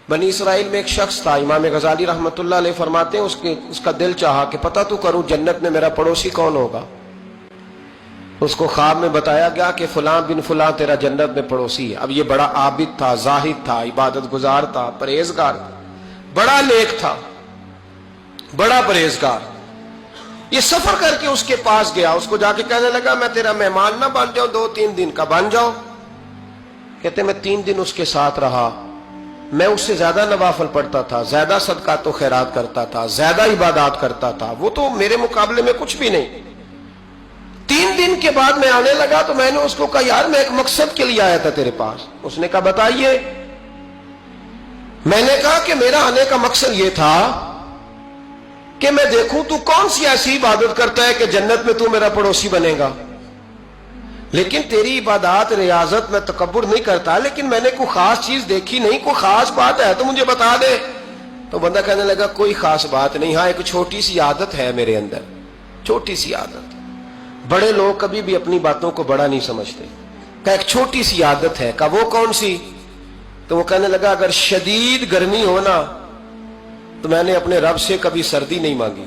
بنی اسرائیل میں ایک شخص تھا، امام غزالی رحمۃ اللہ علیہ فرماتے ہیں اس کا دل چاہا کہ پتہ تو کروں جنت میں میرا پڑوسی کون ہوگا۔ اس کو خواب میں بتایا گیا کہ فلاں بن فلاں تیرا جنت میں پڑوسی ہے۔ اب یہ بڑا عابد تھا، زاہد تھا، عبادت گزار تھا، پرہیزگار تھا، بڑا نیک تھا، بڑا پرہیزگار۔ یہ سفر کر کے اس کے پاس گیا، اس کو جا کے کہنے لگا میں تیرا مہمان نہ بن جاؤں، 2-3 دن کا بن جاؤ۔ کہتے میں 3 دن اس کے ساتھ رہا، میں اس سے زیادہ نوافل پڑھتا تھا، زیادہ صدقات و خیرات کرتا تھا، زیادہ عبادات کرتا تھا، وہ تو میرے مقابلے میں کچھ بھی نہیں۔ 3 دن کے بعد میں آنے لگا تو میں نے اس کو کہا یار میں ایک مقصد کے لیے آیا تھا تیرے پاس۔ اس نے کہا بتائیے۔ میں نے کہا کہ میرا آنے کا مقصد یہ تھا کہ میں دیکھوں تو کون سی ایسی عبادت کرتا ہے کہ جنت میں تو میرا پڑوسی بنے گا، لیکن تیری عبادات ریاضت میں تکبر نہیں کرتا، لیکن میں نے کوئی خاص چیز دیکھی نہیں، کوئی خاص بات ہے تو مجھے بتا دے۔ تو بندہ کہنے لگا کوئی خاص بات نہیں، ہاں ایک چھوٹی سی عادت ہے میرے اندر، چھوٹی سی عادت۔ بڑے لوگ کبھی بھی اپنی باتوں کو بڑا نہیں سمجھتے، کہ ایک چھوٹی سی عادت ہے۔ کہ وہ کون سی؟ تو وہ کہنے لگا اگر شدید گرمی ہونا تو میں نے اپنے رب سے کبھی سردی نہیں مانگی،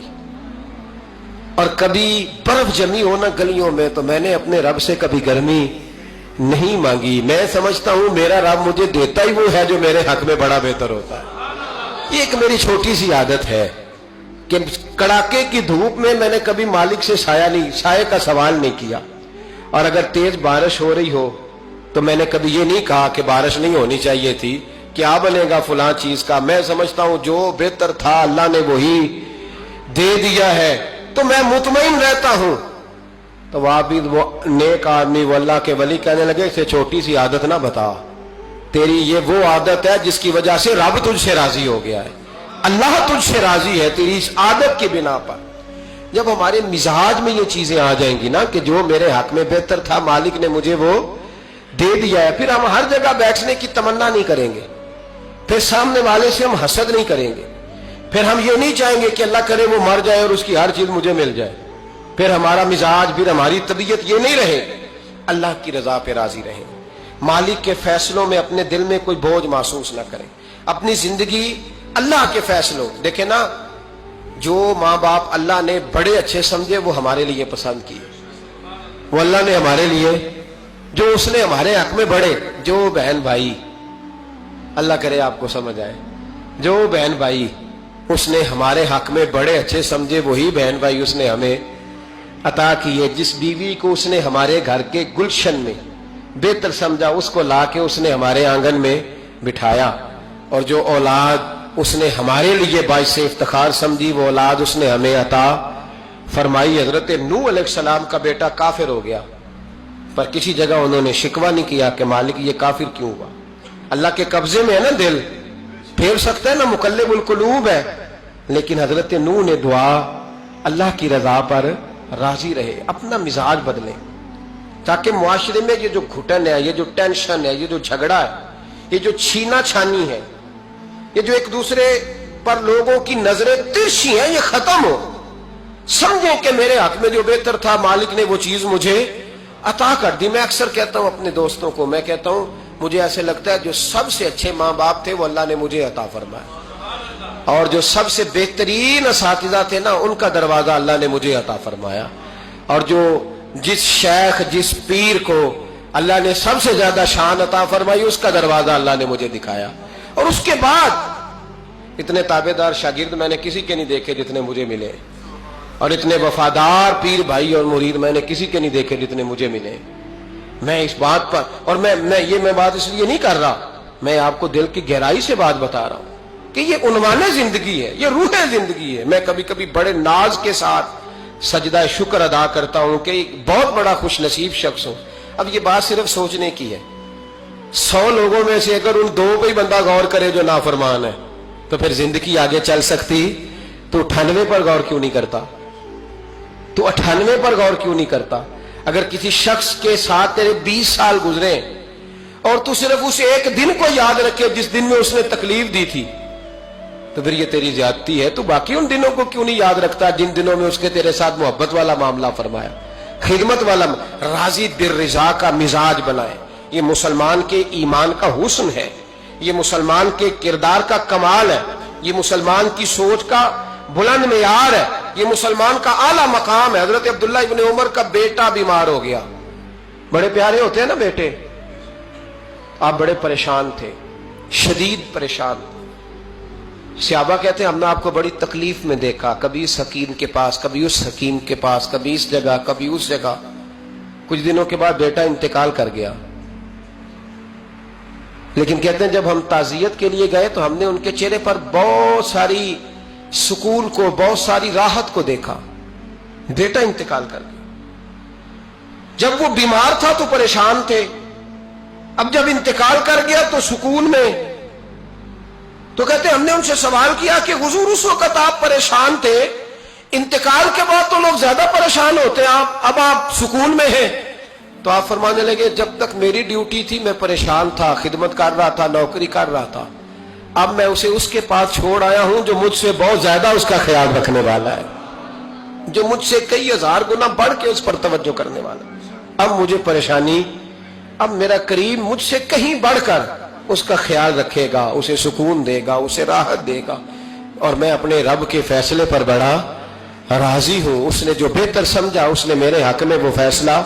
اور کبھی برف جمی ہونا گلیوں میں تو میں نے اپنے رب سے کبھی گرمی نہیں مانگی۔ میں سمجھتا ہوں میرا رب مجھے دیتا ہی وہ ہے جو میرے حق میں بڑا بہتر ہوتا ہے۔ یہ ایک میری چھوٹی سی عادت ہے کہ کڑاکے کی دھوپ میں میں نے کبھی مالک سے سائے کا سوال نہیں کیا، اور اگر تیز بارش ہو رہی ہو تو میں نے کبھی یہ نہیں کہا کہ بارش نہیں ہونی چاہیے تھی، کیا بنے گا فلاں چیز کا۔ میں سمجھتا ہوں جو بہتر تھا اللہ نے وہی دے دیا ہے، تو میں مطمئن رہتا ہوں۔ تو وہ عابد، وہ نیک آدمی، وہ اللہ کے ولی کہنے لگے اسے چھوٹی سی عادت نہ بتا، تیری یہ وہ عادت ہے جس کی وجہ سے رب تجھ سے راضی ہو گیا ہے، اللہ تجھ سے راضی ہے تیری اس عادت کی بنا پر۔ جب ہمارے مزاج میں یہ چیزیں آ جائیں گی نا کہ جو میرے حق میں بہتر تھا مالک نے مجھے وہ دے دیا ہے، پھر ہم ہر جگہ بیٹھنے کی تمنا نہیں کریں گے، پھر سامنے والے سے ہم حسد نہیں کریں گے، پھر ہم یہ نہیں چاہیں گے کہ اللہ کرے وہ مر جائے اور اس کی ہر چیز مجھے مل جائے، پھر ہمارا مزاج، پھر ہماری طبیعت یہ نہیں رہے۔ اللہ کی رضا پہ راضی رہیں، مالک کے فیصلوں میں اپنے دل میں کوئی بوجھ محسوس نہ کریں، اپنی زندگی اللہ کے فیصلوں۔ دیکھیں نا، جو ماں باپ اللہ نے بڑے اچھے سمجھے وہ ہمارے لیے پسند کیے، وہ اللہ نے ہمارے لیے جو اس نے ہمارے حق میں بڑے، جو بہن بھائی، اللہ کرے آپ کو سمجھ آئے، جو بہن بھائی اس نے ہمارے حق میں بڑے اچھے سمجھے وہی بہن بھائی اس نے ہمیں عطا کیے۔ جس بیوی کو اس نے ہمارے گھر کے گلشن میں بہتر سمجھا اس کو لا کے اس نے ہمارے آنگن میں بٹھایا، اور جو اولاد اس نے ہمارے لیے باعث افتخار سمجھی وہ اولاد اس نے ہمیں عطا فرمائی۔ حضرت نوح علیہ السلام کا بیٹا کافر ہو گیا، پر کسی جگہ انہوں نے شکوہ نہیں کیا کہ مالک یہ کافر کیوں ہوا۔ اللہ کے قبضے میں ہے نا دل، پھیر سکتا ہے نا، مقلب القلوب ہے، لیکن حضرت نوح نے دعا اللہ کی رضا پر راضی رہے، اپنا مزاج بدلیں، تاکہ معاشرے میں یہ جو گھٹن ہے، یہ جو ٹینشن ہے، یہ جو جھگڑا ہے، یہ جو چھینا چھانی ہے، یہ جو ایک دوسرے پر لوگوں کی نظریں ترچھی ہیں، یہ ختم ہو۔ سمجھیں کہ میرے حق میں جو بہتر تھا مالک نے وہ چیز مجھے عطا کر دی۔ میں اکثر کہتا ہوں اپنے دوستوں کو، میں کہتا ہوں مجھے ایسے لگتا ہے جو سب سے اچھے ماں باپ تھے وہ اللہ نے مجھے عطا فرمایا، اور جو سب سے بہترین اساتذہ تھے نا ان کا دروازہ اللہ نے مجھے عطا فرمایا، اور جو جس شیخ جس پیر کو اللہ نے سب سے زیادہ شان عطا فرمائی اس کا دروازہ اللہ نے مجھے دکھایا۔ اور اس کے بعد اتنے تابعدار شاگرد میں نے کسی کے نہیں دیکھے جتنے مجھے ملے، اور اتنے وفادار پیر بھائی اور مرید میں نے کسی کے نہیں دیکھے جتنے مجھے ملے۔ میں اس بات پر، اور میں بات اس لیے نہیں کر رہا، میں آپ کو دل کی گہرائی سے بات بتا رہا ہوں کہ یہ عنوان زندگی ہے، یہ روح زندگی ہے۔ میں کبھی کبھی بڑے ناز کے ساتھ سجدہ شکر ادا کرتا ہوں کہ ایک بہت بڑا خوش نصیب شخص ہوں۔ اب یہ بات صرف سوچنے کی ہے، 100 لوگوں میں سے اگر ان 2 پہ ہی بندہ غور کرے جو نافرمان ہے تو پھر زندگی آگے چل سکتی۔ تو 98 پر غور کیوں نہیں کرتا؟ تو 98 پر غور کیوں نہیں کرتا؟ اگر کسی شخص کے ساتھ تیرے 20 سال گزرے اور تو صرف اس ایک دن کو یاد رکھے جس دن میں اس نے تکلیف دی تھی تو پھر یہ تیری زیادتی ہے۔ تو باقی ان دنوں کو کیوں نہیں یاد رکھتا جن دنوں میں اس کے تیرے ساتھ محبت والا معاملہ فرمایا، خدمت والا، راضی بالرضا کا مزاج بنائے۔ یہ مسلمان کے ایمان کا حسن ہے یہ مسلمان کے کردار کا کمال ہے، یہ مسلمان کی سوچ کا بلند معیار ہے، یہ مسلمان کا اعلیٰ مقام ہے۔ حضرت عبداللہ ابن عمر کا بیٹا بیمار ہو گیا، بڑے پیارے ہوتے ہیں نا بیٹے، آپ بڑے پریشان تھے، شدید پریشان تھے۔ صحابہ کہتے ہیں ہم نے آپ کو بڑی تکلیف میں دیکھا، کبھی اس حکیم کے پاس، کبھی اس حکیم کے پاس، کبھی اس جگہ، کبھی اس جگہ۔ کچھ دنوں کے بعد بیٹا انتقال کر گیا، لیکن کہتے ہیں جب ہم تعزیت کے لیے گئے تو ہم نے ان کے چہرے پر بہت ساری سکون کو، بہت ساری راحت کو دیکھا۔ بیٹا انتقال کر گیا، جب وہ بیمار تھا تو پریشان تھے، اب جب انتقال کر گیا تو سکون میں۔ تو کہتے ہیں ہم نے ان سے سوال کیا کہ حضور اس وقت آپ پریشان تھے، انتقال کے بعد تو لوگ زیادہ پریشان ہوتے ہیں، اب آپ سکون میں ہیں؟ تو آپ فرمانے لگے جب تک میری ڈیوٹی تھی میں پریشان تھا، خدمت کر رہا تھا، نوکری کر رہا تھا، اب میں اسے اس کے پاس چھوڑ آیا ہوں جو مجھ سے بہت زیادہ اس کا خیال رکھنے والا ہے، جو مجھ سے کئی ہزار گنا بڑھ کے اس پر توجہ کرنے والا ہے۔ اب مجھے پریشانی، اب میرا کریم مجھ سے کہیں بڑھ کر اس کا خیال رکھے گا، اسے سکون دے گا، اسے راحت دے گا، اور میں اپنے رب کے فیصلے پر بڑا راضی ہوں۔ اس نے جو بہتر سمجھا اس نے میرے حق میں وہ فیصلہ۔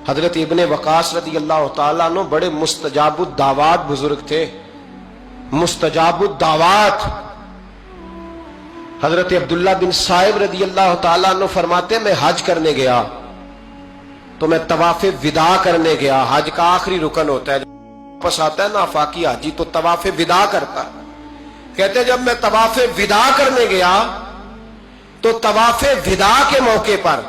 حضرت ابن وقاص رضی اللہ تعالیٰ عنہ بڑے مستجاب الدعوات بزرگ تھے، مستجاب الدعوات۔ حضرت عبداللہ بن صائب رضی اللہ تعالیٰ عنہ فرماتے میں حج کرنے گیا تو میں طواف وداع کرنے گیا، حج کا آخری رکن ہوتا ہے، واپس آتا ہے نا آفاقی حاجی تو طواف وداع کرتا ہے۔ کہتے ہیں جب میں طواف وداع کرنے گیا تو طواف وداع کے موقع پر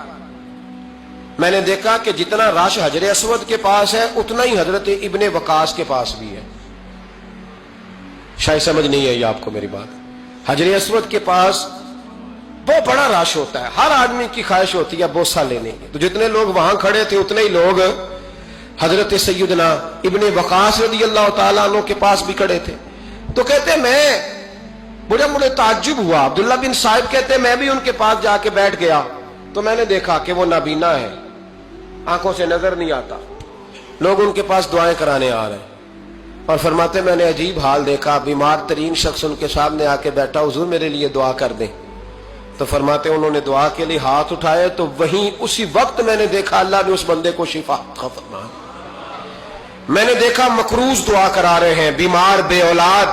میں نے دیکھا کہ جتنا رش حجر اسود کے پاس ہے اتنا ہی حضرت ابن وقاص کے پاس بھی ہے۔ شاید سمجھ نہیں آئی آپ کو میری بات۔ حجر اسود کے پاس بہت بڑا رش ہوتا ہے، ہر آدمی کی خواہش ہوتی ہے بوسہ لینے کی، تو جتنے لوگ وہاں کھڑے تھے اتنے ہی لوگ حضرت سیدنا ابن وقاص رضی اللہ تعالیٰ عنہ کے پاس بھی کھڑے تھے۔ تو کہتے مجھے تعجب ہوا، عبداللہ بن صائب کہتے میں بھی ان کے پاس جا کے بیٹھ گیا تو میں نے دیکھا کہ وہ نابینا ہے، آنکھوں سے نظر نہیں آتا، لوگ ان کے پاس دعائیں کرانے آ رہے ہیں، اور فرماتے میں نے عجیب حال دیکھا، بیمار ترین شخص ان کے سامنے آ کے بیٹھا، حضور میرے لیے دعا کر دیں۔ تو فرماتے انہوں نے دعا کے لیے ہاتھ اٹھائے تو وہیں اسی وقت میں نے دیکھا اللہ نے اس بندے کو شفا عطا فرمایا۔ میں نے دیکھا مقروض دعا کرا رہے ہیں، بیمار، بے اولاد،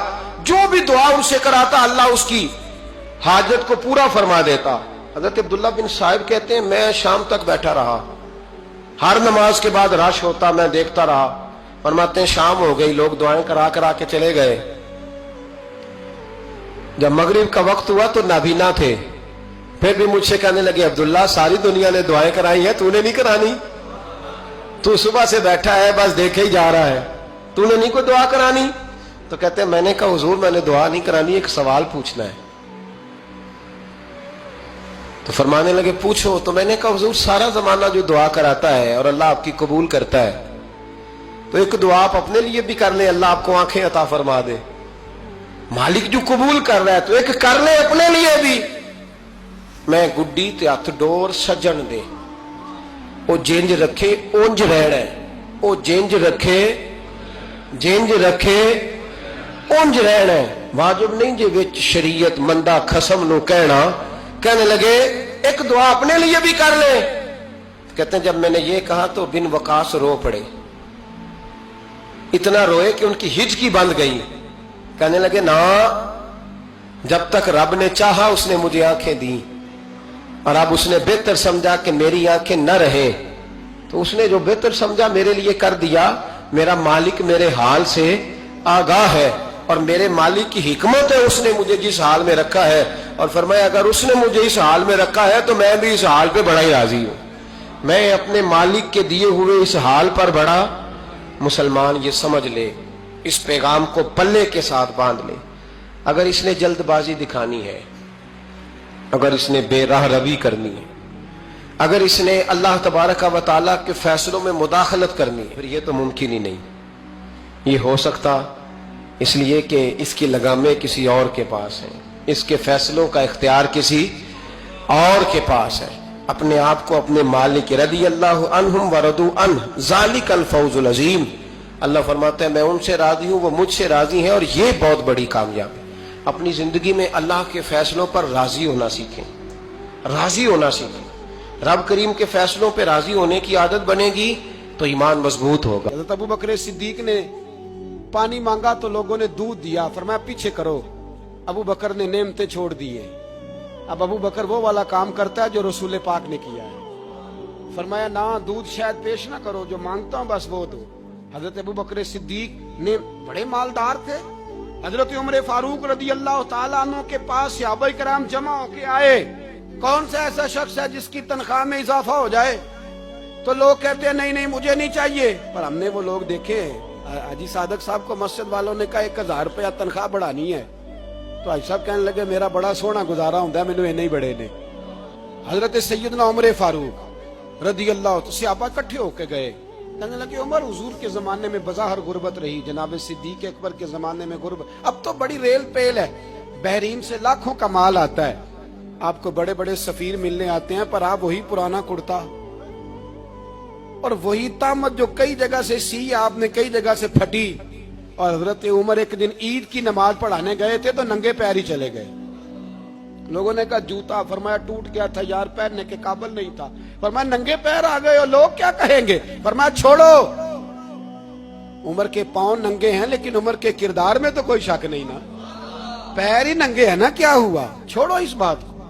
جو بھی دعا ان سے کراتا اللہ اس کی حاجت کو پورا فرما دیتا۔ حضرت عبداللہ بن صائب کہتے ہیں میں شام تک بیٹھا رہا، ہر نماز کے بعد رش ہوتا میں دیکھتا رہا، فرماتے ہیں شام ہو گئی، لوگ دعائیں کرا کے چلے گئے۔ جب مغرب کا وقت ہوا تو نابینا تھے، پھر بھی مجھ سے کہنے لگے عبداللہ ساری دنیا نے دعائیں کرائی ہیں، تو نے نہیں کرانی؟ تو صبح سے بیٹھا ہے بس دیکھے ہی جا رہا ہے، تو نے نہیں کوئی دعا کرانی؟ تو کہتے ہیں میں نے کہا حضور میں نے دعا نہیں کرانی، ایک سوال پوچھنا ہے۔ تو فرمانے لگے پوچھو۔ تو میں نے کہا حضور سارا زمانہ جو دعا کراتا ہے اور اللہ آپ کی قبول کرتا ہے، تو ایک دعا آپ اپنے لیے بھی کر لیں، اللہ آپ کو آنکھیں عطا فرما دے۔ مالک جو قبول کر رہا ہے تو ایک کر لیں اپنے لیے بھی۔ میں گڈی تے ہاتھ ڈور سجن دے، او جینج رکھے اونج رہنا ہے، او جینج رکھے جینج رکھے اونج رہنا ہے، واجب نہیں جے وچ شریعت مندہ خصم نو کہنا۔ کہنے لگے ایک دعا اپنے لیے بھی کر لیں۔ کہتے ہیں جب میں نے یہ کہا تو بن وقاص رو پڑے، اتنا روئے کہ ان کی ہچکی بند گئی۔ کہنے لگے نا، جب تک رب نے چاہا اس نے مجھے آنکھیں دی، اور اب اس نے بہتر سمجھا کہ میری آنکھیں نہ رہیں، تو اس نے جو بہتر سمجھا میرے لیے کر دیا۔ میرا مالک میرے حال سے آگاہ ہے، اور میرے مالک کی حکمت ہے، اس نے مجھے جس حال میں رکھا ہے، اور فرمایا اگر اس نے مجھے اس حال میں رکھا ہے تو میں بھی اس حال پہ بڑا ہی راضی ہوں۔ میں اپنے مالک کے دیے ہوئے اس حال پر بڑا مسلمان، یہ سمجھ لے، اس پیغام کو پلے کے ساتھ باندھ لے۔ اگر اس نے جلد بازی دکھانی ہے، اگر اس نے بے راہ روی کرنی ہے، اگر اس نے اللہ تبارک و تعالیٰ کے فیصلوں میں مداخلت کرنی ہے، پھر یہ تو ممکن ہی نہیں۔ یہ ہو سکتا اس لیے کہ اس کی لگامیں کسی اور کے پاس ہیں، اس کے فیصلوں کا اختیار کسی اور کے پاس ہے۔ اپنے آپ کو اپنے مالک رضی اللہ عنہم ورضوا عنہ ذالک الفوز العظیم، اللہ فرماتا ہے میں ان سے راضی ہوں، وہ مجھ سے راضی ہیں، اور یہ بہت بڑی کامیابی۔ اپنی زندگی میں اللہ کے فیصلوں پر راضی ہونا سیکھیں، راضی ہونا سیکھیں۔ رب کریم کے فیصلوں پہ راضی ہونے کی عادت بنے گی تو ایمان مضبوط ہوگا۔ حضرت ابو بکر صدیق نے پانی مانگا تو لوگوں نے دودھ دیا، فرمایا پیچھے کرو۔ ابو بکر نے نعمتیں چھوڑ دیے۔ اب ابو بکر وہ والا کام کرتا ہے جو رسول پاک نے کیا ہے، فرمایا نہ دودھ شاید پیش نہ کرو، جو مانگتا ہوں بس وہ دو۔ حضرت ابو بکر صدیق نے بڑے مالدار تھے۔ حضرت عمر فاروق رضی اللہ تعالیٰ عنہ کے پاس صحابہ کرام جمع ہو کے آئے، کون سا ایسا شخص ہے جس کی تنخواہ میں اضافہ ہو جائے؟ تو لوگ کہتے ہیں نہیں نہیں مجھے نہیں چاہیے، پر ہم نے وہ لوگ دیکھے ہیں۔ حاجی صادق صاحب کو مسجد والوں نے کہا 1000 روپیہ تنخواہ بڑھانی ہے، تو حاجی صاحب کہنے لگے میرا بڑا سونا گزارا ہوں ہے، مینوں نہیں بڑے نے۔ حضرت سیدنا عمر فاروق رضی اللہ عنہ صحابہ اکٹھے ہو کے گئے، کہنے لگے عمر حضور کے زمانے میں بظاہر غربت رہی، جناب صدیق اکبر کے زمانے میں غربت، اب تو بڑی ریل پیل ہے، بحرین سے لاکھوں کا مال آتا ہے، آپ کو بڑے بڑے سفیر ملنے آتے ہیں، پر آپ وہی پرانا کرتا اور وہی طامت جو کئی جگہ سے سی آپ نے کئی جگہ سے پھٹی۔ اور حضرت عمر ایک دن عید کی نماز پڑھانے گئے تھے تو ننگے پیر ہی چلے گئے۔ لوگوں نے کہا جوتا، فرمایا ٹوٹ گیا تھا یار، پہننے کے قابل نہیں تھا۔ فرمایا ننگے پیر آ گئے اور لوگ کیا کہیں گے؟ فرمایا چھوڑو، عمر کے پاؤں ننگے ہیں لیکن عمر کے کردار میں تو کوئی شک نہیں نا، پیر ہی ننگے ہیں نا، کیا ہوا؟ چھوڑو اس بات کو،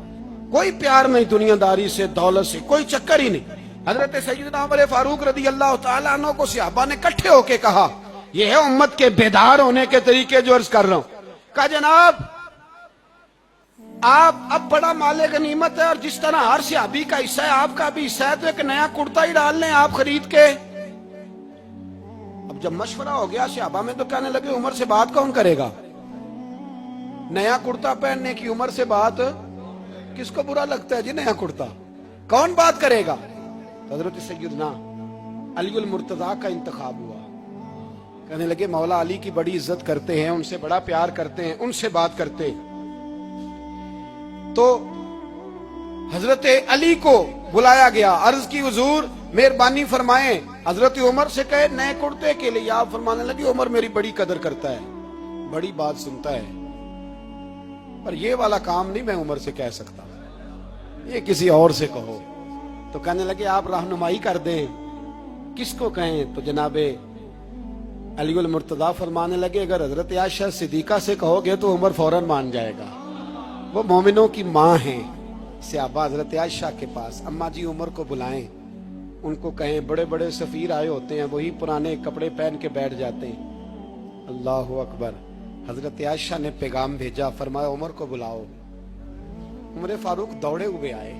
کوئی پیار نہیں دنیا داری سے، دولت سے کوئی چکر ہی نہیں۔ حضرت سیدنا عمر فاروق رضی اللہ تعالیٰ عنہ کو صحابہ نے اکٹھے ہو کے کہا، یہ ہے امت کے بیدار ہونے کے طریقے جو عرض کر رہا ہوں۔ کہا جناب آپ اب بڑا مال غنیمت ہے، اور جس طرح ہر صحابی کا حصہ ہے آپ کا بھی حصہ ہے، تو ایک نیا کرتا ہی ڈال لیں آپ خرید کے۔ اب جب مشورہ ہو گیا صحابہ میں تو کہنے لگے عمر سے بات کون کرے گا؟ نیا کرتا پہننے کی عمر سے بات کس کو برا لگتا ہے جی؟ نیا کرتا کون بات کرے گا؟ حضرت سیدنا علی المرتضیٰ کا انتخاب ہوا۔ کہنے لگے مولا علی کی بڑی عزت کرتے ہیں، ان سے بڑا پیار کرتے ہیں، ان سے بات کرتے ہیں۔ تو حضرت علی کو بلایا گیا، عرض کی حضور مہربانی فرمائیں، حضرت عمر سے کہے نئے کرتے کے لیے۔ آپ فرمانے لگے عمر میری بڑی قدر کرتا ہے، بڑی بات سنتا ہے، پر یہ والا کام نہیں میں عمر سے کہہ سکتا، یہ کسی اور سے کہو۔ تو کہنے لگے آپ رہنمائی کر دیں، کس کو کہیں؟ تو جناب علی المرتضیٰ فرمانے لگے اگر حضرت عائشہ صدیقہ سے کہو گے تو عمر فوراً مان جائے گا، وہ مومنوں کی ماں ہیں۔ صحابہ حضرت عائشہ کے پاس، اماں جی عمر کو بلائیں، ان کو کہیں بڑے بڑے سفیر آئے ہوتے ہیں، وہی پرانے کپڑے پہن کے بیٹھ جاتے ہیں۔ اللہ اکبر۔ حضرت عائشہ نے پیغام بھیجا، فرمایا عمر کو بلاؤ۔ عمر فاروق دوڑے ہوئے آئے،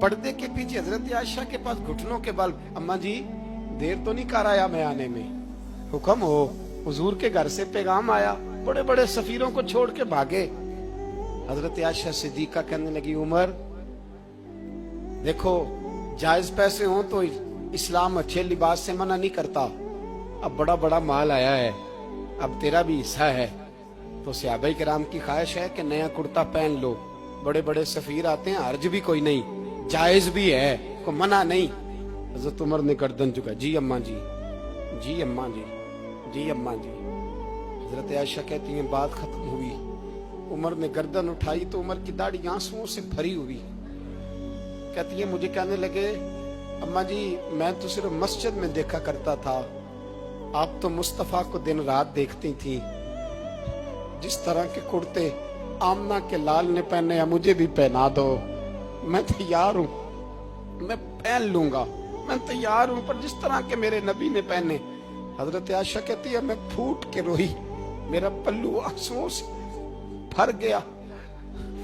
پردے کے پیچھے حضرت عائشہ کے پاس گھٹنوں کے بل، اماں جی دیر تو نہیں کر آیا میں آنے میں؟ حکم ہو، حضور کے گھر سے پیغام آیا، بڑے بڑے سفیروں کو چھوڑ کے بھاگے۔ حضرت عائشہ صدیقہ کہنے لگی عمر دیکھو جائز پیسے ہوں تو اسلام اچھے لباس سے منع نہیں کرتا، اب بڑا بڑا مال آیا ہے، اب تیرا بھی حصہ ہے، تو صحابہ کرام کی خواہش ہے کہ نیا کرتا پہن لو، بڑے بڑے سفیر آتے ہیں، حرج بھی کوئی نہیں، جائز بھی ہے، کو منع نہیں۔ حضرت عمر نے گردن جھکا، جی اماں جی، جی اماں جی، جی اماں جی۔ حضرت عائشہ کہتی ہیں بات ختم ہوئی، عمر نے گردن اٹھائی تو عمر کی داڑھی آنسوؤں سے بھری ہوئی، کہتی ہیں مجھے کہنے لگے اماں جی میں تو صرف مسجد میں دیکھا کرتا تھا، آپ تو مصطفیٰ کو دن رات دیکھتی تھی، جس طرح کے کرتے آمنہ کے لال نے پہنے ہیں مجھے بھی پہنا دو، میں تیار ہوں، میں پہن لوں گا، میں تیار ہوں، پر جس طرح کے میرے نبی نے پہنے۔ حضرت عائشہ کہتی ہے میں پھوٹ کے روئی، میرا پلو آنسوؤں سے بھر گیا۔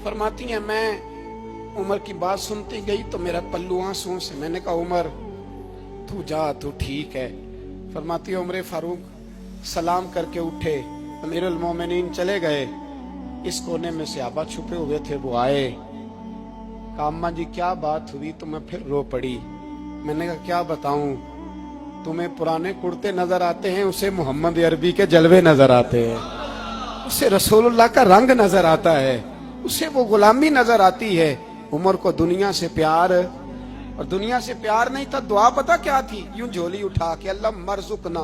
فرماتی ہیں میں عمر کی بات سنتی گئی تو میرا پلو آنسوؤں سے، میں نے کہا عمر تو جا، تو ٹھیک ہے۔ فرماتی ہے عمر فاروق سلام کر کے اٹھے، امیر المومنین چلے گئے، اس کونے میں صحابہ چھپے ہوئے تھے، وہ آئے، کہا اماں جی کیا بات ہوئی؟ تو میں پھر رو پڑی۔ میں نے کہا کیا بتاؤں، تمہیں پرانے کرتے نظر آتے ہیں، اسے محمد عربی کے جلوے نظر آتے ہیں، اسے رسول اللہ کا رنگ نظر آتا ہے، اسے وہ غلامی نظر آتی ہے۔ عمر کو دنیا سے پیار، اور دنیا سے پیار نہیں تھا، دعا پتہ کیا تھی؟ یوں جھولی اٹھا کے اللہ مرزقنا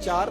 4